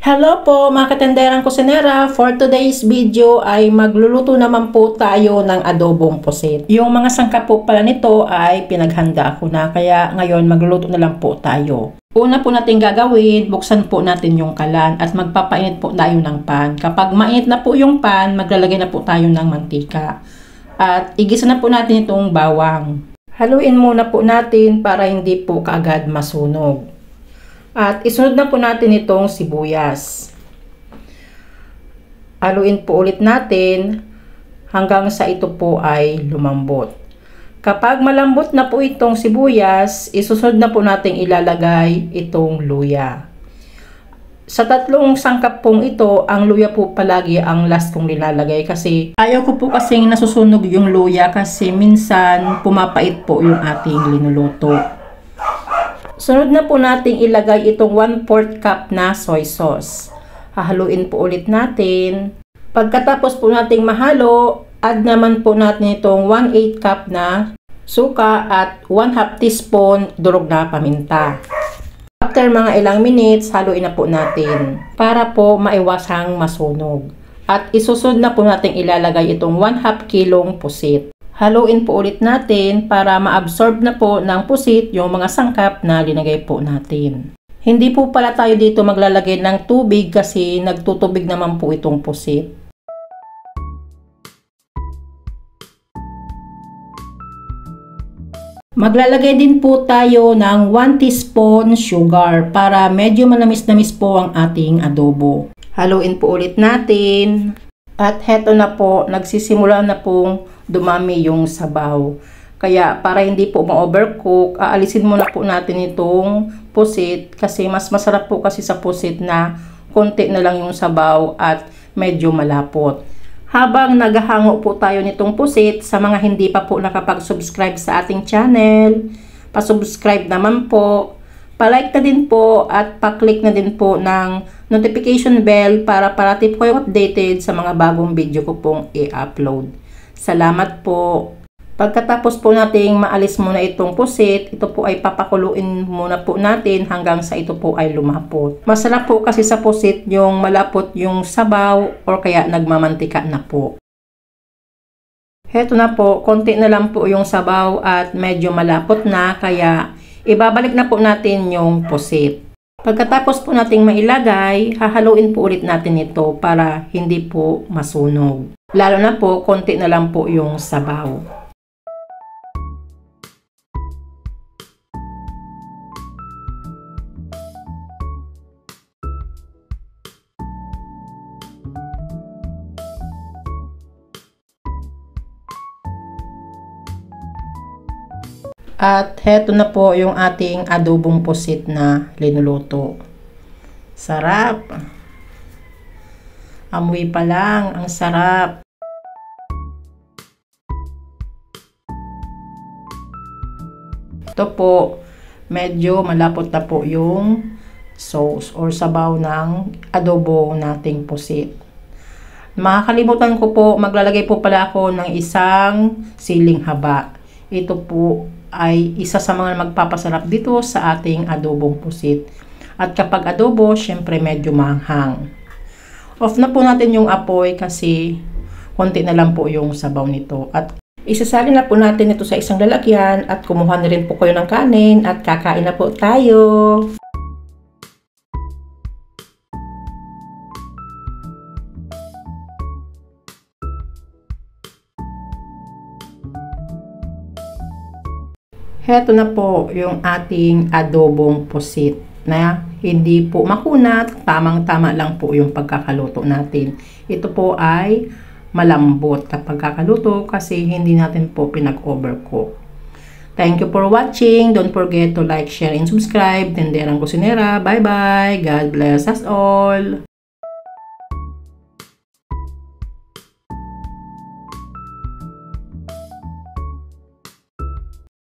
Hello po mga katenderang kusinera, for today's video ay magluluto naman po tayo ng adobong pusit. Yung mga sangkap po pala nito ay pinaghanda ko na, kaya ngayon magluluto na lang po tayo. Una po natin gagawin, buksan po natin yung kalan at magpapainit po tayo ng pan. Kapag mainit na po yung pan, maglalagay na po tayo ng mantika. At igisa na po natin itong bawang. Haluin muna po natin para hindi po kaagad masunog. At isunod na po natin itong sibuyas. Haluin po ulit natin hanggang sa ito po ay lumambot. Kapag malambot na po itong sibuyas, isusunod na po natin ilalagay itong luya. Sa tatlong sangkap pong ito, ang luya po palagi ang last kong nilalagay kasi ayaw ko po kasing nasusunog yung luya kasi minsan pumapait po yung ating linuluto. Sunod na po nating ilagay itong 1/4 cup na soy sauce. Hahaluin po ulit natin. Pagkatapos po nating mahalo, add naman po natin itong 1/8 cup na suka at 1/2 teaspoon durog na paminta. After mga ilang minutes, haluin na po natin para po maiwasang masunog. At isusunod na po nating ilalagay itong 1/2 kilong pusit. Haluin po ulit natin para ma-absorb na po ng pusit yung mga sangkap na linagay po natin. Hindi po pala tayo dito maglalagay ng tubig kasi nagtutubig naman po itong pusit. Maglalagay din po tayo ng 1 teaspoon sugar para medyo manamis-namis po ang ating adobo. Haluin po ulit natin. At heto na po, nagsisimula na pong dumami yung sabaw. Kaya para hindi po ma-overcook, aalisin muna po natin itong pusit kasi mas masarap po kasi sa pusit na konti na lang yung sabaw at medyo malapot. Habang naghahango po tayo nitong pusit, sa mga hindi pa po nakapag-subscribe sa ating channel, pa-subscribe naman po, pa-like na din po at pa-click na din po ng notification bell para parati po kayong updated sa mga bagong video ko pong i-upload. Salamat po. Pagkatapos po nating maalis muna itong pusit, ito po ay papakuluin muna po natin hanggang sa ito po ay lumapot. Masarap po kasi sa pusit yung malapot yung sabaw or kaya nagmamantika na po. Heto na po, konti na lang po yung sabaw at medyo malapot na, kaya ibabalik na po natin yung pusit. Pagkatapos po nating mailagay, hahaluin po ulit natin ito para hindi po masunog. Lalo na po, konti na lang po yung sabaw. At heto na po yung ating adobong pusit na linuluto. Sarap! Amoy pa lang, ang sarap! Ito po, medyo malapot na po yung sauce or sabaw ng adobo nating pusit. Makakalimutan ko po, maglalagay po pala ako ng isang siling haba. Ito po ay isa sa mga magpapasarap dito sa ating adobong pusit. At kapag adobo, syempre medyo maanghang. Off na po natin yung apoy kasi konti na lang po yung sabaw nito. At isasalin na po natin ito sa isang lalagyan at kumuha na rin po kayo ng kanin at kakain na po tayo. Heto na po yung ating adobong pusit na hindi po makunat, tamang-tama lang po yung pagkakaluto natin. Ito po ay malambot kapag kakaluto kasi hindi natin po pinag-overcook. Thank you for watching. Don't forget to like, share, and subscribe. Tenderang Kusinera. Bye-bye. God bless us all.